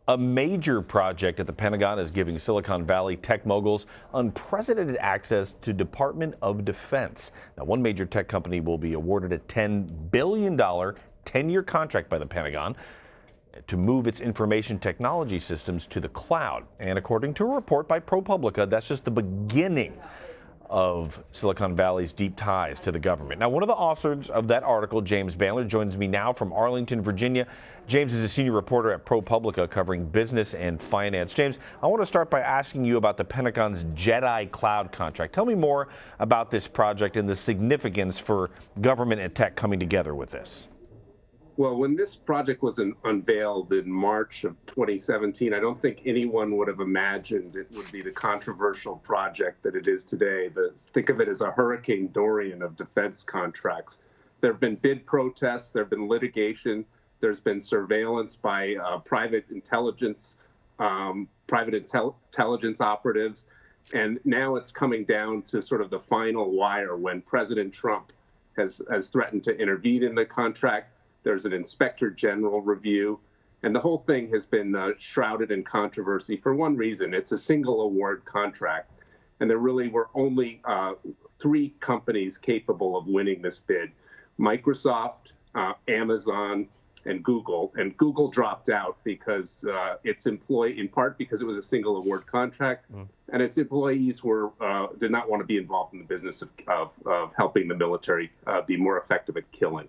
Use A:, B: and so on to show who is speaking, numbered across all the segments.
A: A major project at the Pentagon is giving Silicon Valley tech moguls unprecedented access to Department of Defense. Now, one major tech company will be awarded a $10 billion 10-year contract by the Pentagon to move its information technology systems to the cloud. And according to a report by ProPublica, that's just the beginning of Silicon Valley's deep ties to the government. Now, one of the authors of that article, James Bandler, joins me now from Arlington, Virginia. James is a senior reporter at ProPublica covering business and finance. James, I want to start by asking you about the Pentagon's Jedi Cloud contract. Tell me more about this project and the significance for government and tech coming together with this.
B: Well, when this project was unveiled in March of 2017, I don't think anyone would have imagined it would be the controversial project that it is today. Think of it as a Hurricane Dorian of defense contracts. There have been bid protests, there have been litigation, there's been surveillance by private intelligence operatives, and now it's coming down to sort of the final wire when President Trump has threatened to intervene in the contract. There's an inspector general review, and the whole thing has been shrouded in controversy for one reason. It's a single award contract, and there really were only 3 companies capable of winning this bid: Microsoft, Amazon, and Google. And Google dropped out because in part because it was a single award contract, and its employees did not want to be involved in the business of helping the military be more effective at killing.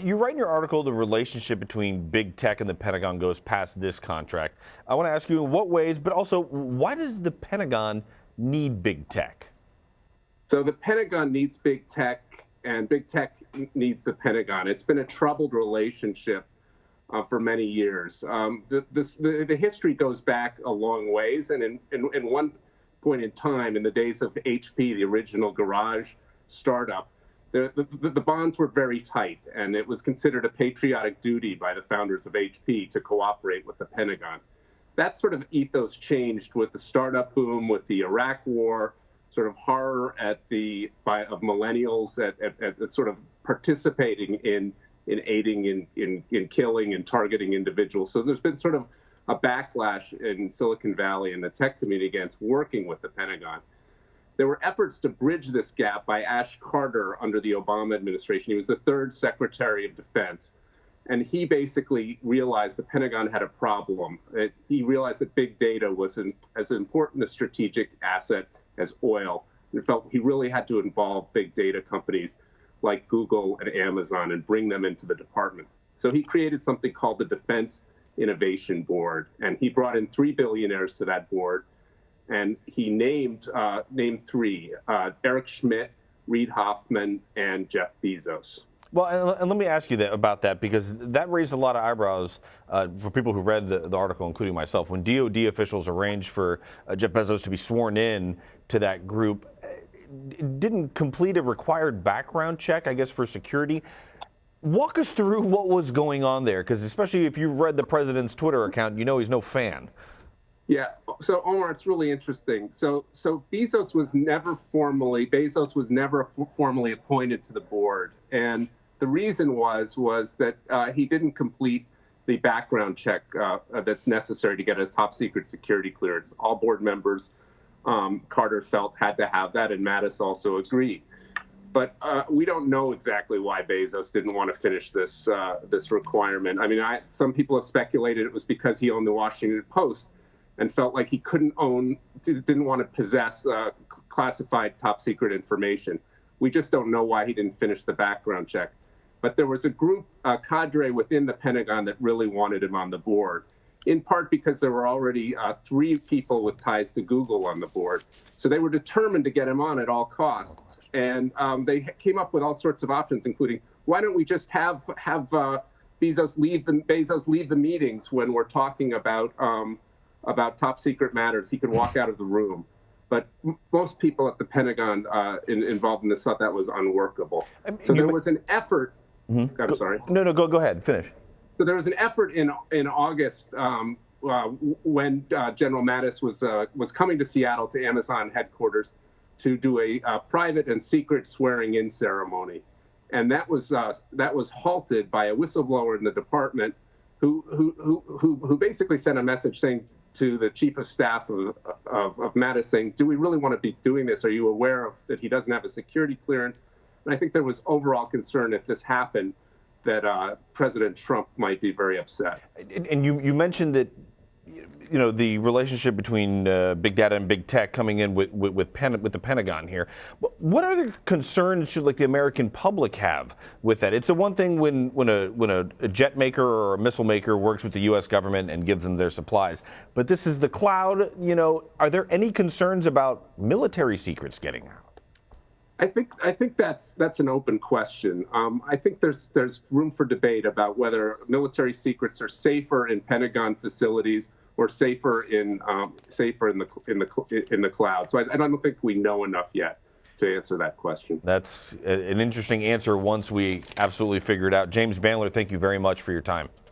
A: You write in your article the relationship between big tech and the Pentagon goes past this contract. I want to ask you in what ways, but also why does the Pentagon need big tech?
B: So the Pentagon needs big tech, and big tech needs the Pentagon. It's been a troubled relationship for many years. The history goes back a long ways, and in one point in time, in the days of HP, the original garage startup, the bonds were very tight, and it was considered a patriotic duty by the founders of HP to cooperate with the Pentagon. That sort of ethos changed with the startup boom, with the Iraq War, sort of horror of millennials at sort of participating in aiding in killing and targeting individuals. So there's been sort of a backlash in Silicon Valley and the tech community against working with the Pentagon. There were efforts to bridge this gap by Ash Carter under the Obama administration. He was the 3rd Secretary of Defense, and he basically realized the Pentagon had a problem. He realized that big data was as important a strategic asset as oil. He felt he really had to involve big data companies like Google and Amazon and bring them into the department. So he created something called the Defense Innovation Board, and he brought in 3 billionaires to that board. And he named 3, Eric Schmidt, Reid Hoffman, and Jeff Bezos.
A: Well, and let me ask you about that, because that raised a lot of eyebrows for people who read the article, including myself. When DOD officials arranged for Jeff Bezos to be sworn in to that group, didn't complete a required background check, I guess, for security. Walk us through what was going on there, because especially if you've read the president's Twitter account, you know he's no fan.
B: Yeah, so Omar, it's really interesting. So Bezos was never formally appointed to the board, and the reason was that he didn't complete the background check that's necessary to get a top secret security clearance. All board members, Carter felt, had to have that, and Mattis also agreed. But we don't know exactly why Bezos didn't want to finish this requirement. I mean, some people have speculated it was because he owned the Washington Post and felt like he didn't want to possess classified top secret information. We just don't know why he didn't finish the background check. But there was a group, cadre within the Pentagon that really wanted him on the board, in part because there were already 3 people with ties to Google on the board. So they were determined to get him on at all costs. And they came up with all sorts of options, including, why don't we just have Bezos leave the meetings when we're talking about top secret matters? He could walk out of the room. But most people at the Pentagon involved in this thought that was unworkable. So there was an effort.
A: Mm-hmm.
B: I'm sorry.
A: No, go ahead. Finish.
B: So there was an effort in August when General Mattis was coming to Seattle to Amazon headquarters to do a private and secret swearing-in ceremony, and that was halted by a whistleblower in the department who basically sent a message saying to the chief of staff of Mattis, saying, do we really want to be doing this? Are you aware of that he doesn't have a security clearance? And I think there was overall concern if this happened that President Trump might be very upset.
A: And you mentioned that, you know, the relationship between big data and big tech coming in with the Pentagon here. What other concerns should, like, the American public have with that? It's the one thing when a jet maker or a missile maker works with the U.S. government and gives them their supplies, but this is the cloud. You know, are there any concerns about military secrets getting out?
B: I think that's an open question. I think there's room for debate about whether military secrets are safer in Pentagon facilities or safer in the cloud. So I don't think we know enough yet to answer that question.
A: That's an interesting answer once we absolutely figure it out. James Bandler, thank you very much for your time.